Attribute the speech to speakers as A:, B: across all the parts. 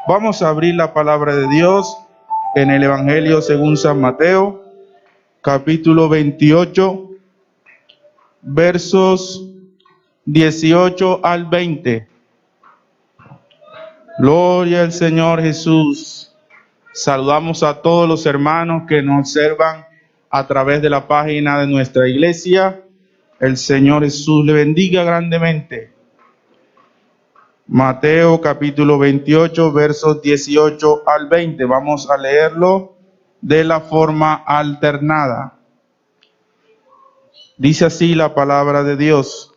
A: Vamos a abrir la palabra de Dios en el Evangelio según San Mateo, capítulo 28, versos 18 al 20. Gloria al Señor Jesús. Saludamos a todos los hermanos que nos observan a través de la página de nuestra iglesia. El Señor Jesús le bendiga grandemente. Mateo capítulo 28, versos 18 al 20. Vamos a leerlo de la forma alternada. Dice así la palabra de Dios.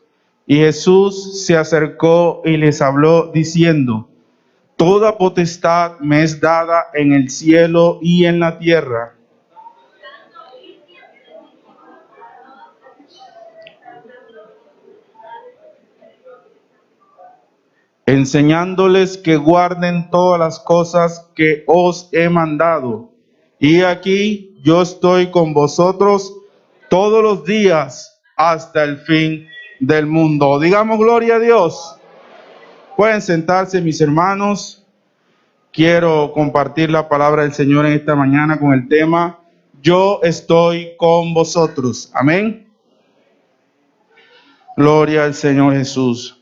A: Y Jesús se acercó y les habló diciendo: Toda potestad me es dada en el cielo y en la tierra. Enseñándoles que guarden todas las cosas que os he mandado. Y aquí yo estoy con vosotros todos los días hasta el fin del mundo. Digamos gloria a Dios. Pueden sentarse, mis hermanos. Quiero compartir la palabra del Señor en esta mañana con el tema: Yo estoy con vosotros. Amén. Gloria al Señor Jesús.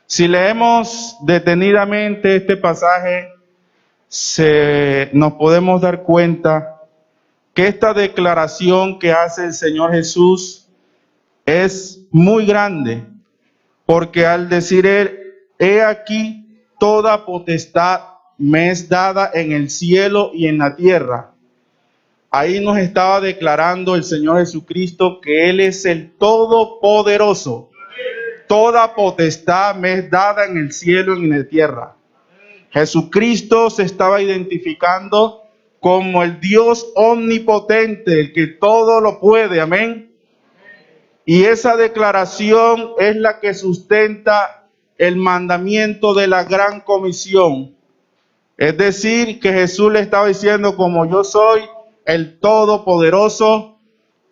A: Si leemos detenidamente este pasaje, nos podemos dar cuenta que esta declaración que hace el Señor Jesús es muy grande, porque al decir él: he aquí toda potestad me es dada en el cielo y en la tierra, ahí nos estaba declarando el Señor Jesucristo que Él es el Todopoderoso. Toda potestad me es dada en el cielo y en la tierra. Jesucristo se estaba identificando como el Dios omnipotente, el que todo lo puede. Amén. Y esa declaración es la que sustenta el mandamiento de la gran comisión. Es decir, que Jesús le estaba diciendo: como yo soy el Todopoderoso,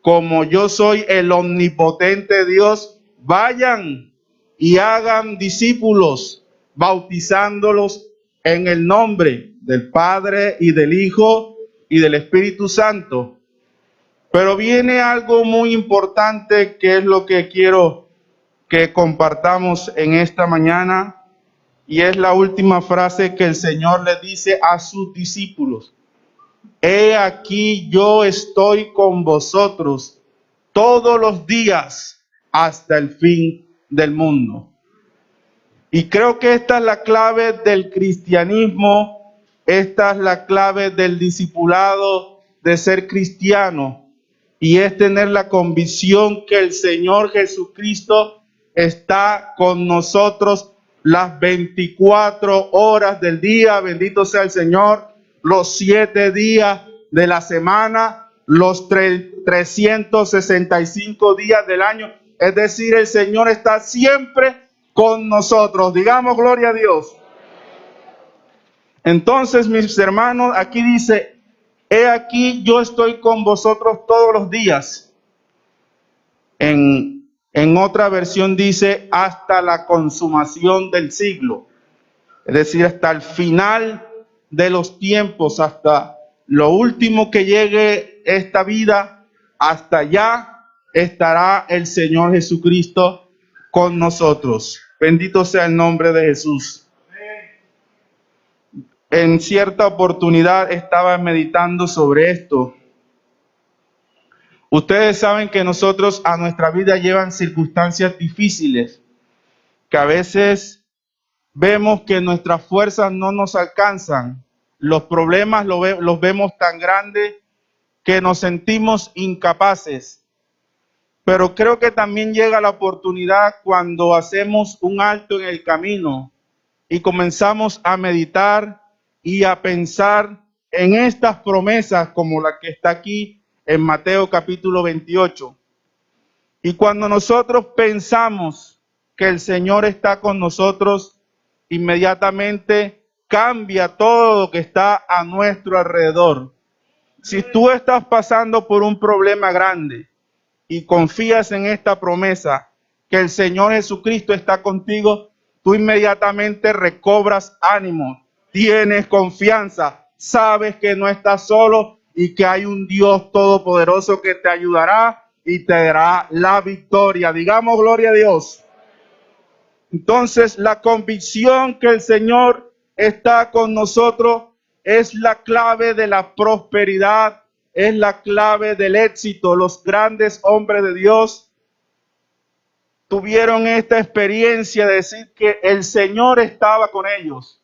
A: como yo soy el omnipotente Dios, vayan y hagan discípulos, bautizándolos en el nombre del Padre y del Hijo y del Espíritu Santo. Pero viene algo muy importante, que es lo que quiero que compartamos en esta mañana, y es la última frase que el Señor le dice a sus discípulos: he aquí yo estoy con vosotros todos los días hasta el fin del mundo. Y creo que esta es la clave del cristianismo, esta es la clave del discipulado, de ser cristiano, y es tener la convicción que el Señor Jesucristo está con nosotros las 24 horas del día. Bendito sea el Señor. Los 7 días de la semana, los 365 días del año. Es decir, el Señor está siempre con nosotros. Digamos gloria a Dios. Entonces, mis hermanos, aquí dice: he aquí yo estoy con vosotros todos los días. En otra versión dice: hasta la consumación del siglo. Es decir, hasta el final de los tiempos, hasta lo último que llegue esta vida, hasta allá estará el Señor Jesucristo con nosotros. Bendito sea el nombre de Jesús. En cierta oportunidad estaba meditando sobre esto. Ustedes saben que nosotros a nuestra vida llevan circunstancias difíciles, que a veces vemos que nuestras fuerzas no nos alcanzan. Los problemas los vemos tan grandes que nos sentimos incapaces. Pero creo que también llega la oportunidad cuando hacemos un alto en el camino y comenzamos a meditar y a pensar en estas promesas como la que está aquí en Mateo capítulo 28. Y cuando nosotros pensamos que el Señor está con nosotros, inmediatamente cambia todo lo que está a nuestro alrededor. Si tú estás pasando por un problema grande y confías en esta promesa, que el Señor Jesucristo está contigo, tú inmediatamente recobras ánimo, tienes confianza, sabes que no estás solo y que hay un Dios todopoderoso que te ayudará y te dará la victoria. Digamos gloria a Dios. Entonces, la convicción que el Señor está con nosotros es la clave de la prosperidad, es la clave del éxito. Los grandes hombres de Dios tuvieron esta experiencia de decir que el Señor estaba con ellos.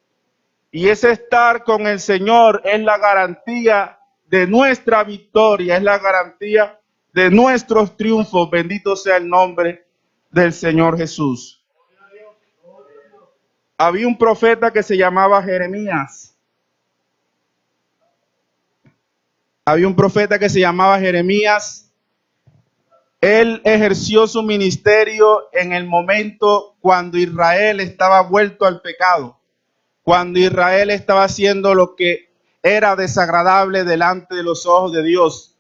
A: Y ese estar con el Señor es la garantía de nuestra victoria, es la garantía de nuestros triunfos. Bendito sea el nombre del Señor Jesús. Había un profeta que se llamaba Jeremías. Había un profeta que se llamaba Jeremías. Él ejerció su ministerio en el momento cuando Israel estaba vuelto al pecado, cuando Israel estaba haciendo lo que era desagradable delante de los ojos de Dios.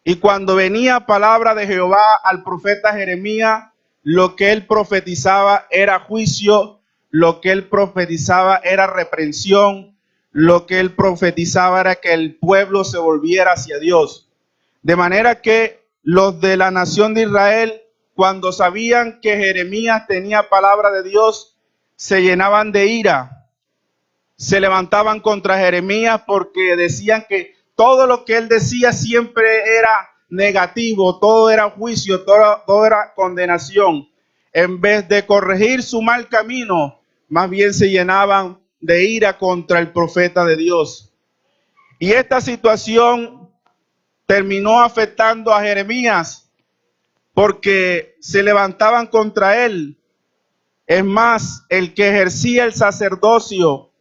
A: Y cuando venía palabra de Jehová al profeta Jeremías, lo que él profetizaba era juicio, lo que él profetizaba era reprensión, lo que él profetizaba era que el pueblo se volviera hacia Dios. De manera que los de la nación de Israel, cuando sabían que Jeremías tenía palabra de Dios, se llenaban de ira, se levantaban contra Jeremías porque decían que todo lo que él decía siempre era negativo, todo era juicio, todo era condenación. En vez de corregir su mal camino, más bien se llenaban de ira contra el profeta de Dios. Y esta situación terminó afectando a Jeremías porque se levantaban contra él. Es más, el que ejercía el sacerdocio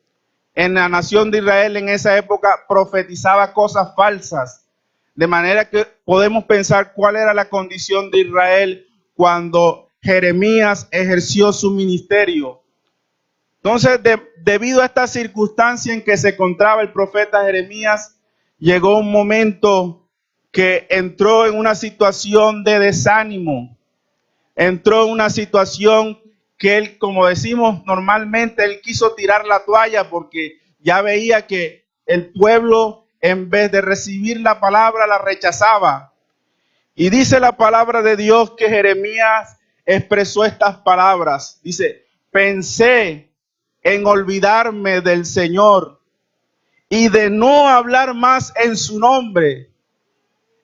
A: en la nación de Israel en esa época profetizaba cosas falsas. De manera que podemos pensar cuál era la condición de Israel cuando Jeremías ejerció su ministerio. Entonces, debido a esta circunstancia en que se encontraba el profeta Jeremías, llegó un momento que entró en una situación de desánimo, entró en una situación que él, como decimos normalmente, él quiso tirar la toalla porque ya veía que el pueblo, en vez de recibir la palabra, la rechazaba. Y dice la palabra de Dios que Jeremías expresó estas palabras. Dice, pensé en olvidarme del Señor y de no hablar más en su nombre.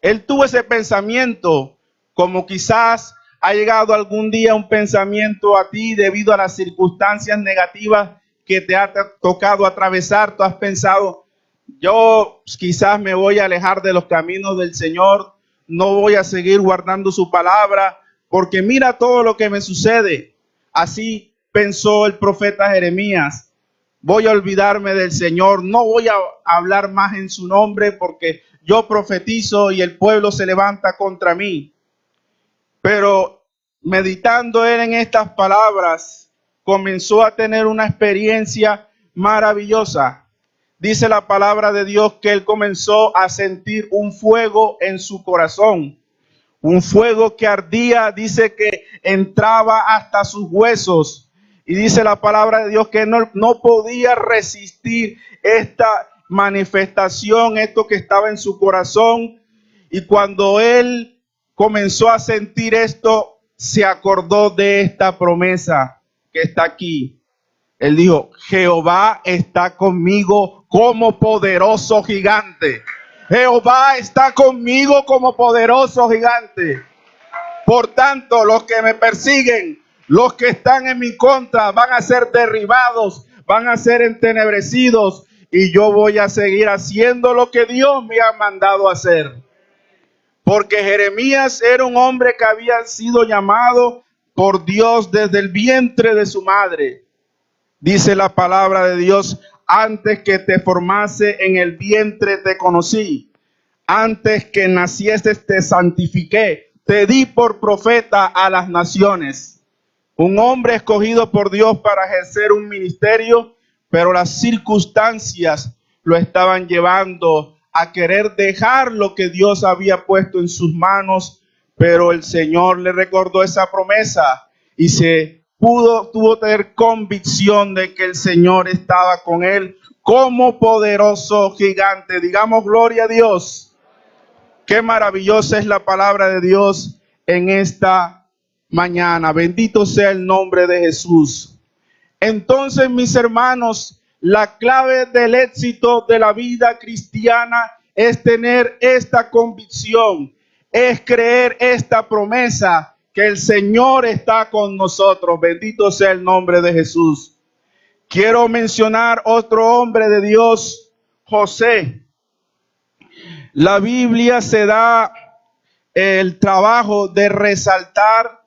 A: Él tuvo ese pensamiento, como quizás ha llegado algún día un pensamiento a ti debido a las circunstancias negativas que te ha tocado atravesar. Tú has pensado, yo quizás me voy a alejar de los caminos del Señor, no voy a seguir guardando su palabra, porque mira todo lo que me sucede. Así pensó el profeta Jeremías. Voy a olvidarme del Señor, no voy a hablar más en su nombre porque yo profetizo y el pueblo se levanta contra mí. Pero meditando él en estas palabras, comenzó a tener una experiencia maravillosa. Dice la palabra de Dios que él comenzó a sentir un fuego en su corazón. Un fuego que ardía, dice que entraba hasta sus huesos. Y dice la palabra de Dios que no podía resistir esta manifestación, esto que estaba en su corazón. Y cuando él comenzó a sentir esto, se acordó de esta promesa que está aquí. Él dijo, Jehová está conmigo como poderoso gigante. Jehová está conmigo como poderoso gigante. Por tanto, los que me persiguen, los que están en mi contra, van a ser derribados, van a ser entenebrecidos, y yo voy a seguir haciendo lo que Dios me ha mandado hacer. Porque Jeremías era un hombre que había sido llamado por Dios desde el vientre de su madre. Dice la palabra de Dios, antes que te formase en el vientre te conocí, antes que nacieses te santifiqué, te di por profeta a las naciones. Un hombre escogido por Dios para ejercer un ministerio, pero las circunstancias lo estaban llevando a querer dejar lo que Dios había puesto en sus manos, pero el Señor le recordó esa promesa y se tuvo que tener convicción de que el Señor estaba con él como poderoso gigante. Digamos gloria a Dios. Qué maravillosa es la palabra de Dios en esta mañana. Bendito sea el nombre de Jesús. Entonces, mis hermanos, la clave del éxito de la vida cristiana es tener esta convicción, es creer esta promesa que el Señor está con nosotros. Bendito sea el nombre de Jesús. Quiero mencionar otro hombre de Dios, José. La Biblia se da el trabajo de resaltar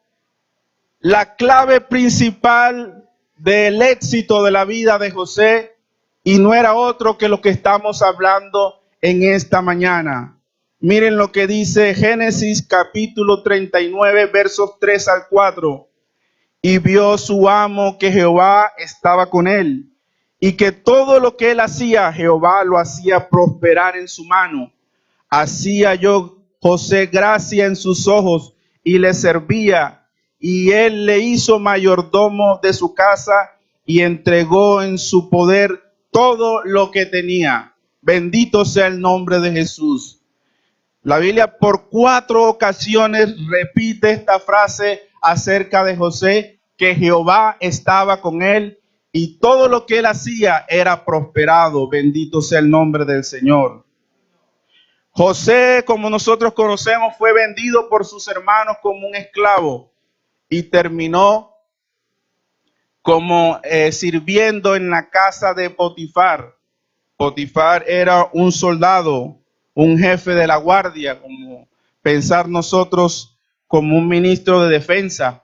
A: la clave principal del éxito de la vida de José, y no era otro que lo que estamos hablando en esta mañana. Miren lo que dice Génesis capítulo 39, versos 3 al 4. Y vio su amo que Jehová estaba con él, y que todo lo que él hacía, Jehová lo hacía prosperar en su mano. Así halló José gracia en sus ojos y le servía, y él le hizo mayordomo de su casa y entregó en su poder todo lo que tenía. Bendito sea el nombre de Jesús. La Biblia por 4 ocasiones repite esta frase acerca de José, que Jehová estaba con él y todo lo que él hacía era prosperado. Bendito sea el nombre del Señor. José, como nosotros conocemos, fue vendido por sus hermanos como un esclavo y terminó como sirviendo en la casa de Potifar. Potifar era un soldado, un jefe de la guardia, como pensar nosotros como un ministro de defensa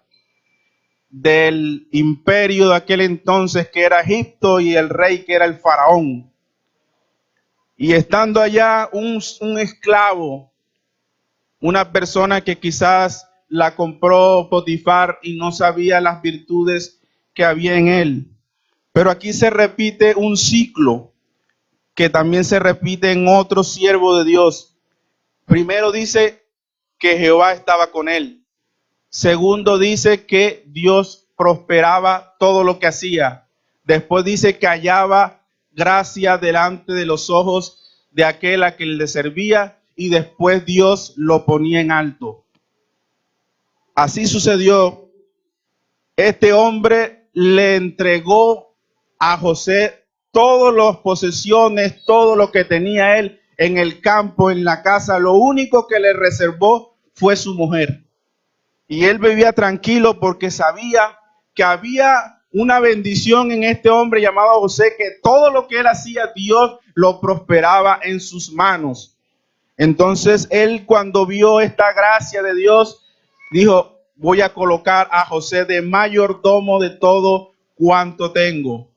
A: del imperio de aquel entonces, que era Egipto, y el rey que era el faraón. Y estando allá un esclavo, una persona que quizás la compró Potifar y no sabía las virtudes que había en él. Pero aquí se repite un ciclo que también se repite en otro siervo de Dios. Primero dice que Jehová estaba con él. Segundo dice que Dios prosperaba todo lo que hacía. Después dice que hallaba gracia delante de los ojos de aquel a quien le servía, y después Dios lo ponía en alto. Así sucedió. Este hombre le entregó a José todas las posesiones, todo lo que tenía él en el campo, en la casa. Lo único que le reservó fue su mujer. Y él vivía tranquilo porque sabía que había una bendición en este hombre llamado José, que todo lo que él hacía, Dios lo prosperaba en sus manos. Entonces él, cuando vio esta gracia de Dios, dijo: voy a colocar a José de mayordomo de todo cuanto tengo.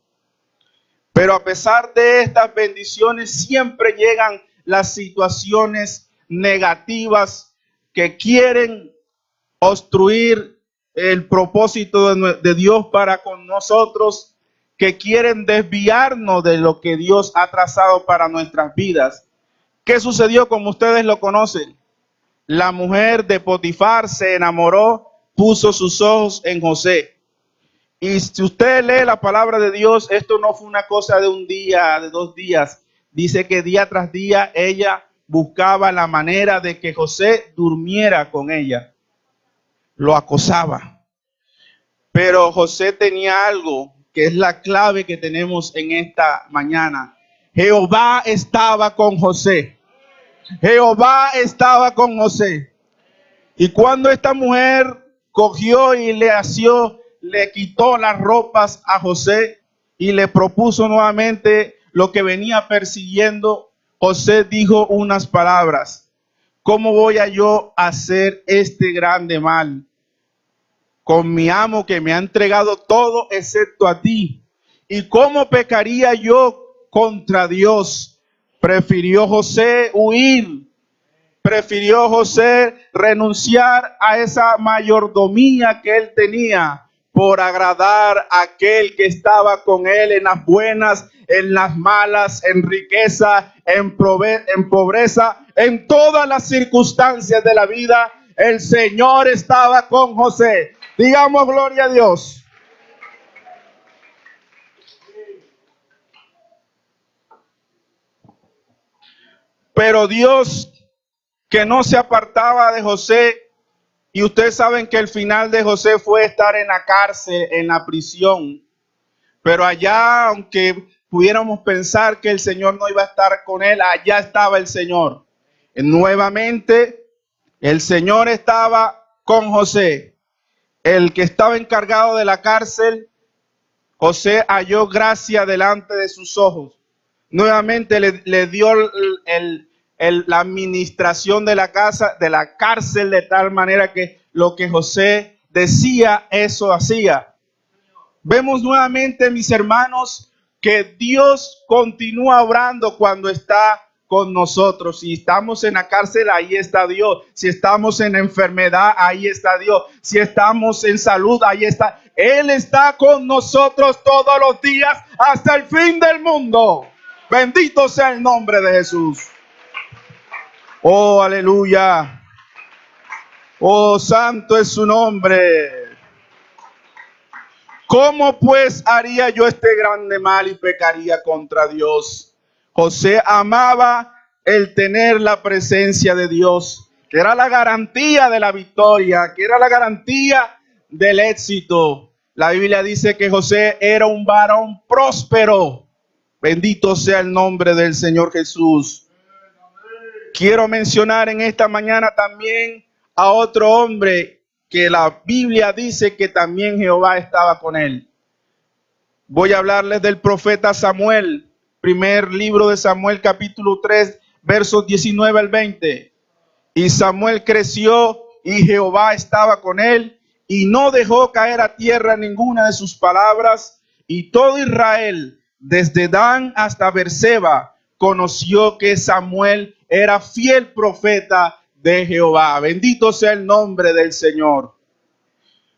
A: Pero a pesar de estas bendiciones, siempre llegan las situaciones negativas que quieren obstruir el propósito de Dios para con nosotros, que quieren desviarnos de lo que Dios ha trazado para nuestras vidas. ¿Qué sucedió? Como ustedes lo conocen, la mujer de Potifar se enamoró, puso sus ojos en José. Y si usted lee la palabra de Dios, esto no fue una cosa de un día, de 2 días. Dice que día tras día ella buscaba la manera de que José durmiera con ella. Lo acosaba. Pero José tenía algo que es la clave que tenemos en esta mañana. Jehová estaba con José. Jehová estaba con José. Y cuando esta mujer cogió y le quitó las ropas a José y le propuso nuevamente lo que venía persiguiendo, José dijo unas palabras: ¿cómo voy a yo hacer este grande mal con mi amo que me ha entregado todo excepto a ti? ¿Y cómo pecaría yo contra Dios? Prefirió José huir. Prefirió José renunciar a esa mayordomía que él tenía por agradar a aquel que estaba con él en las buenas, en las malas, en riqueza, en pobreza, en todas las circunstancias de la vida. El Señor estaba con José. Digamos gloria a Dios. Pero Dios, que no se apartaba de José, y ustedes saben que el final de José fue estar en la cárcel, en la prisión. Pero allá, aunque pudiéramos pensar que el Señor no iba a estar con él, allá estaba el Señor. Nuevamente, el Señor estaba con José. El que estaba encargado de la cárcel, José halló gracia delante de sus ojos. Nuevamente le dio la administración de la casa, de la cárcel, de tal manera que lo que José decía, eso hacía. Vemos nuevamente, mis hermanos, que Dios continúa obrando cuando está con nosotros. Si estamos en la cárcel, ahí está Dios. Si estamos en enfermedad, ahí está Dios. Si estamos en salud, ahí está. Él está con nosotros todos los días hasta el fin del mundo. Bendito sea el nombre de Jesús. Oh, aleluya. Oh, santo es su nombre. ¿Cómo pues haría yo este grande mal y pecaría contra Dios? José amaba el tener la presencia de Dios, que era la garantía de la victoria, que era la garantía del éxito. La Biblia dice que José era un varón próspero. Bendito sea el nombre del Señor Jesús. Quiero mencionar en esta mañana también a otro hombre que la Biblia dice que también Jehová estaba con él. Voy a hablarles del profeta Samuel, primer libro de Samuel, capítulo 3, versos 19 al 20. Y Samuel creció y Jehová estaba con él y no dejó caer a tierra ninguna de sus palabras. Y todo Israel, desde Dan hasta Beerseba, conoció que Samuel era fiel profeta de Jehová. Bendito sea el nombre del Señor.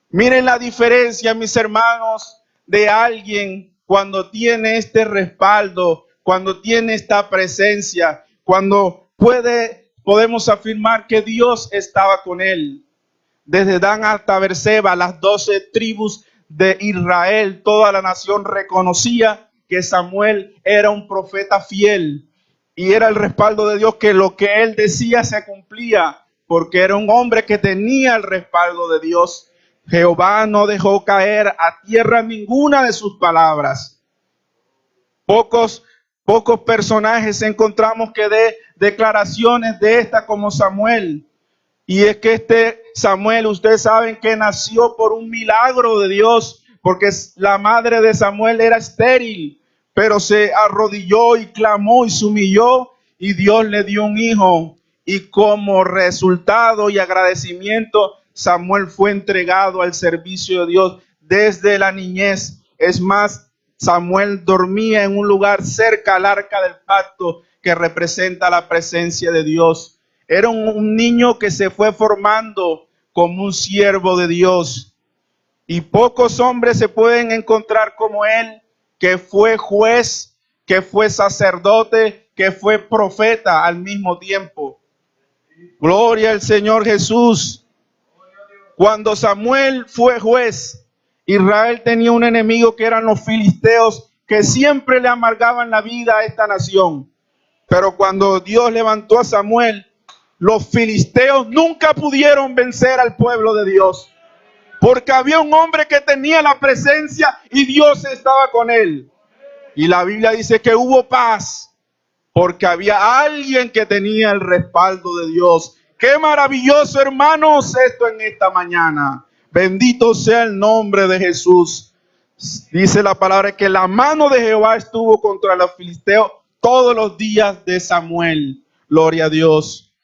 A: Miren la diferencia, mis hermanos, de alguien cuando tiene este respaldo, cuando tiene esta presencia, cuando podemos afirmar que Dios estaba con él. Desde Dan hasta Beerseba, las 12 tribus de Israel, toda la nación reconocía que Samuel era un profeta fiel y era el respaldo de Dios, que lo que él decía se cumplía, porque era un hombre que tenía el respaldo de Dios. Jehová no dejó caer a tierra ninguna de sus palabras. Pocos personajes encontramos que de declaraciones de esta como Samuel. Y es que este Samuel, ustedes saben que nació por un milagro de Dios, porque la madre de Samuel era estéril, pero se arrodilló y clamó y se humilló y Dios le dio un hijo. Y como resultado y agradecimiento, Samuel fue entregado al servicio de Dios desde la niñez. Es más, Samuel dormía en un lugar cerca al arca del pacto que representa la presencia de Dios. Era un niño que se fue formando como un siervo de Dios. Y pocos hombres se pueden encontrar como él, que fue juez, que fue sacerdote, que fue profeta al mismo tiempo. Gloria al Señor Jesús. Cuando Samuel fue juez, Israel tenía un enemigo que eran los filisteos, que siempre le amargaban la vida a esta nación. Pero cuando Dios levantó a Samuel, los filisteos nunca pudieron vencer al pueblo de Dios, porque había un hombre que tenía la presencia y Dios estaba con él. Y la Biblia dice que hubo paz, porque había alguien que tenía el respaldo de Dios. Qué maravilloso, hermanos, esto en esta mañana. Bendito sea el nombre de Jesús. Dice la palabra que la mano de Jehová estuvo contra los filisteos todos los días de Samuel. Gloria a Dios.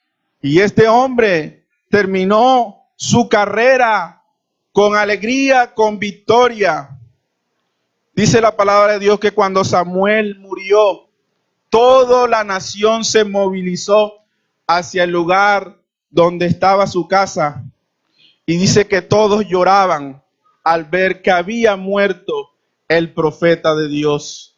A: Y este hombre terminó su carrera con alegría, con victoria. Dice la palabra de Dios que cuando Samuel murió, toda la nación se movilizó hacia el lugar donde estaba su casa. Y dice que todos lloraban al ver que había muerto el profeta de Dios.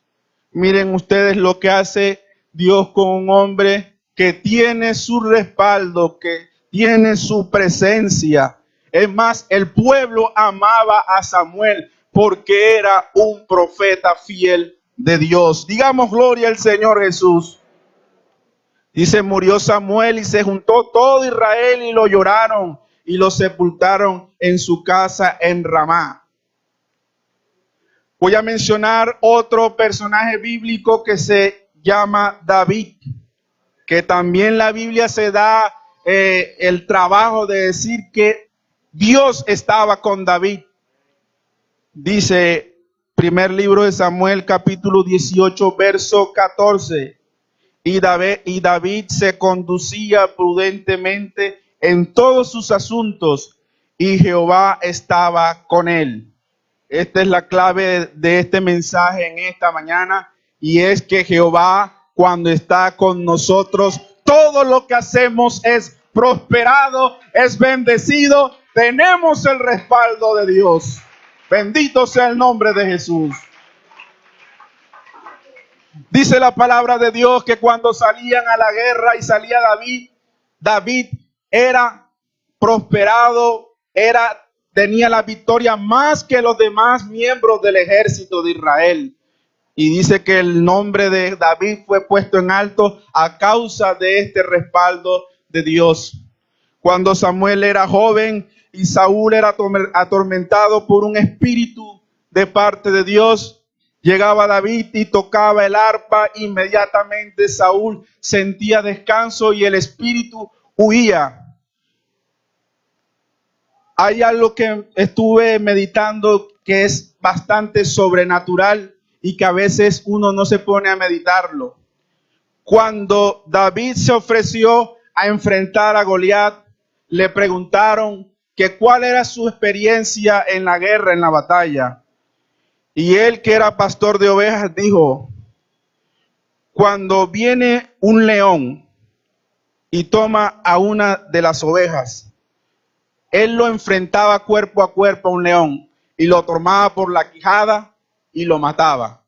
A: Miren ustedes lo que hace Dios con un hombre que tiene su respaldo, que tiene su presencia. Es más, el pueblo amaba a Samuel porque era un profeta fiel de Dios. Digamos gloria al Señor Jesús. Dice, murió Samuel y se juntó todo Israel y lo lloraron y lo sepultaron en su casa en Ramá. Voy a mencionar otro personaje bíblico que se llama David, que también la Biblia se da el trabajo de decir que Dios estaba con David. Dice, primer libro de Samuel, capítulo 18, verso 14. Y David se conducía prudentemente en todos sus asuntos, y Jehová estaba con él. Esta es la clave de este mensaje en esta mañana, y es que Jehová, cuando está con nosotros, todo lo que hacemos es prosperado, es bendecido. Tenemos el respaldo de Dios. Bendito sea el nombre de Jesús. Dice la palabra de Dios que cuando salían a la guerra y salía David era prosperado, tenía la victoria más que los demás miembros del ejército de Israel. Y dice que el nombre de David fue puesto en alto a causa de este respaldo de Dios. Cuando Samuel era joven y Saúl era atormentado por un espíritu de parte de Dios, llegaba David y tocaba el arpa. Inmediatamente Saúl sentía descanso y el espíritu huía. Hay algo que estuve meditando que es bastante sobrenatural y que a veces uno no se pone a meditarlo. Cuando David se ofreció a enfrentar a Goliat, le preguntaron que cuál era su experiencia en la guerra, en la batalla. Y él, que era pastor de ovejas, dijo, cuando viene un león y toma a una de las ovejas, él lo enfrentaba cuerpo a cuerpo a un león y lo tomaba por la quijada y lo mataba.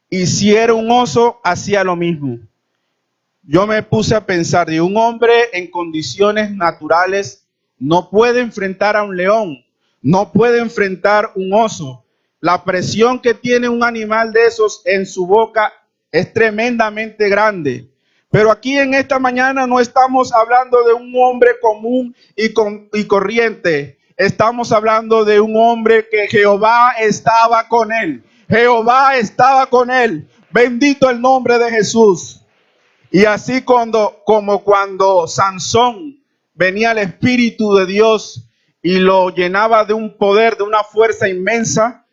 A: Y si era un oso, hacía lo mismo. Yo me puse a pensar, de un hombre en condiciones naturales no puede enfrentar a un león, no puede enfrentar un oso. La presión que tiene un animal de esos en su boca es tremendamente grande. Pero aquí en esta mañana no estamos hablando de un hombre común y corriente. Estamos hablando de un hombre que Jehová estaba con él. Jehová estaba con él. Bendito el nombre de Jesús. Y así como cuando Sansón venía el Espíritu de Dios y lo llenaba de un poder, de una fuerza inmensa,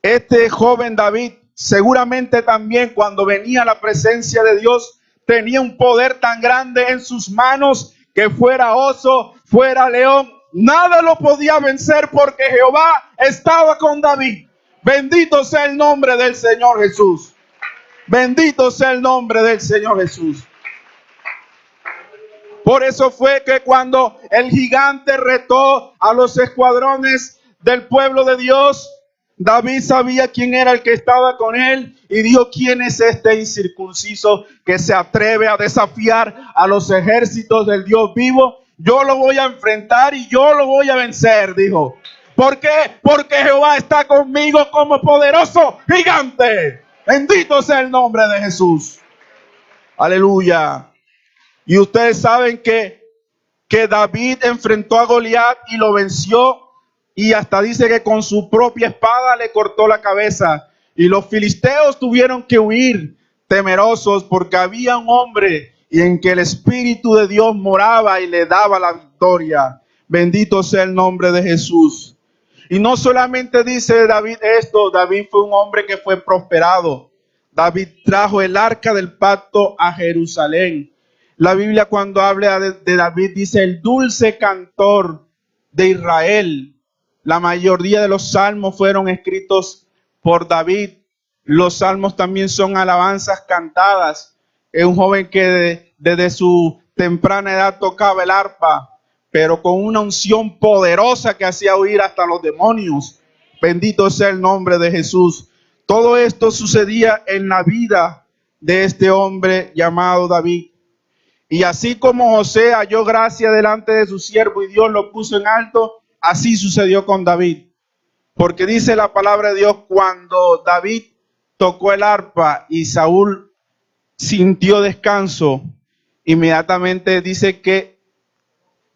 A: este joven David seguramente también cuando venía la presencia de Dios tenía un poder tan grande en sus manos que fuera oso, fuera león, nada lo podía vencer porque Jehová estaba con David. Bendito sea el nombre del Señor Jesús. Bendito sea el nombre del Señor Jesús. Por eso fue que cuando el gigante retó a los escuadrones del pueblo de Dios, David sabía quién era el que estaba con él y dijo, ¿quién es este incircunciso que se atreve a desafiar a los ejércitos del Dios vivo? Yo lo voy a enfrentar y yo lo voy a vencer, dijo. ¿Por qué? Porque Jehová está conmigo como poderoso gigante. Bendito sea el nombre de Jesús. Aleluya. Y ustedes saben que David enfrentó a Goliat y lo venció. Y hasta dice que con su propia espada le cortó la cabeza. Y los filisteos tuvieron que huir temerosos porque había un hombre y en que el Espíritu de Dios moraba y le daba la victoria. Bendito sea el nombre de Jesús. Y no solamente dice David esto, David fue un hombre que fue prosperado. David trajo el arca del pacto a Jerusalén. La Biblia cuando habla de David dice el dulce cantor de Israel. La mayoría de los salmos fueron escritos por David. Los salmos también son alabanzas cantadas. Es un joven que desde su temprana edad tocaba el arpa, pero con una unción poderosa que hacía huir hasta los demonios. Bendito sea el nombre de Jesús. Todo esto sucedía en la vida de este hombre llamado David. Y así como José halló gracia delante de su siervo y Dios lo puso en alto, así sucedió con David. Porque dice la palabra de Dios, cuando David tocó el arpa y Saúl sintió descanso, Inmediatamente dice que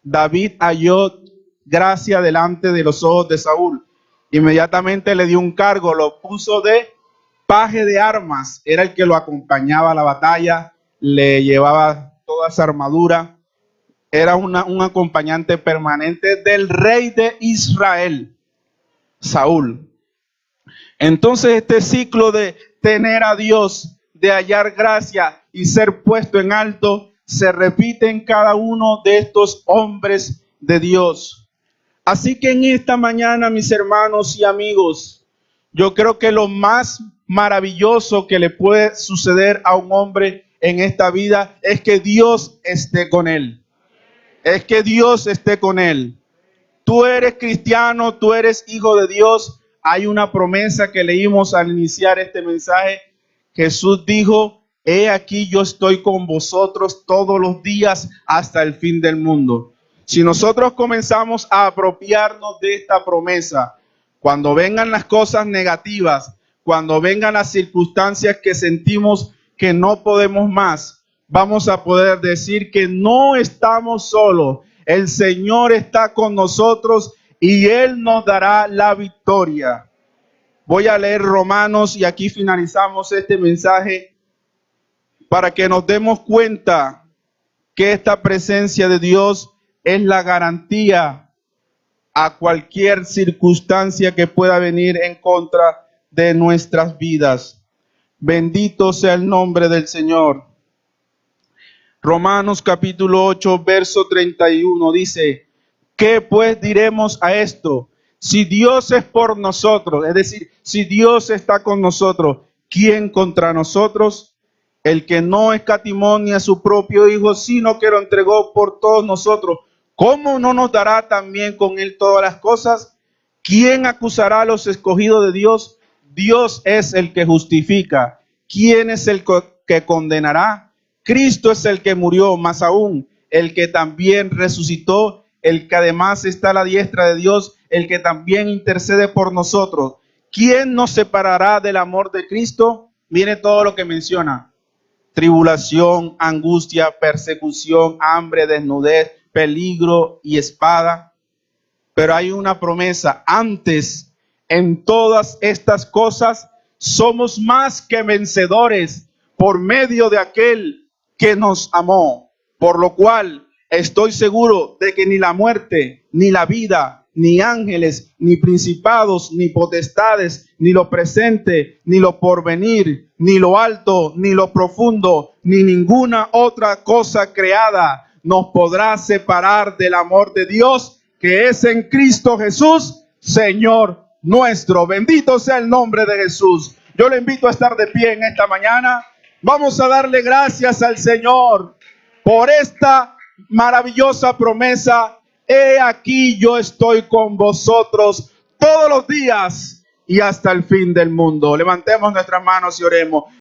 A: David halló gracia delante de los ojos de Saúl. Inmediatamente le dio un cargo, lo puso de paje de armas. Era el que lo acompañaba a la batalla, le llevaba toda esa armadura. Era un acompañante permanente del rey de Israel, Saúl. Entonces este ciclo de tener a Dios, de hallar gracia y ser puesto en alto, se repite en cada uno de estos hombres de Dios. Así que en esta mañana, mis hermanos y amigos, yo creo que lo más maravilloso que le puede suceder a un hombre en esta vida es que Dios esté con él. Es que Dios esté con él. Tú eres cristiano, tú eres hijo de Dios. Hay una promesa que leímos al iniciar este mensaje. Jesús dijo, he aquí yo estoy con vosotros todos los días hasta el fin del mundo. Si nosotros comenzamos a apropiarnos de esta promesa, cuando vengan las cosas negativas, cuando vengan las circunstancias que sentimos que no podemos más, vamos a poder decir que no estamos solos. El Señor está con nosotros y Él nos dará la victoria. Voy a leer Romanos y aquí finalizamos este mensaje para que nos demos cuenta que esta presencia de Dios es la garantía a cualquier circunstancia que pueda venir en contra de nuestras vidas. Bendito sea el nombre del Señor. Romanos capítulo 8, verso 31 dice, ¿qué pues diremos a esto? Si Dios es por nosotros, es decir, si Dios está con nosotros, ¿quién contra nosotros? El que no escatimó ni a su propio Hijo, sino que lo entregó por todos nosotros, ¿cómo no nos dará también con Él todas las cosas? ¿Quién acusará a los escogidos de Dios? Dios es el que justifica. ¿Quién es el que condenará? Cristo es el que murió, más aún, el que también resucitó, el que además está a la diestra de Dios, el que también intercede por nosotros. ¿Quién nos separará del amor de Cristo? Mire todo lo que menciona. Tribulación, angustia, persecución, hambre, desnudez, peligro y espada. Pero hay una promesa. Antes, en todas estas cosas, somos más que vencedores por medio de aquel que nos amó. Por lo cual estoy seguro de que ni la muerte, ni la vida, ni ángeles, ni principados, ni potestades, ni lo presente, ni lo porvenir, ni lo alto, ni lo profundo, ni ninguna otra cosa creada nos podrá separar del amor de Dios que es en Cristo Jesús, Señor nuestro. Bendito sea el nombre de Jesús. Yo le invito a estar de pie en esta mañana. Vamos a darle gracias al Señor por esta maravillosa promesa. He aquí yo estoy con vosotros todos los días y hasta el fin del mundo. Levantemos nuestras manos y oremos.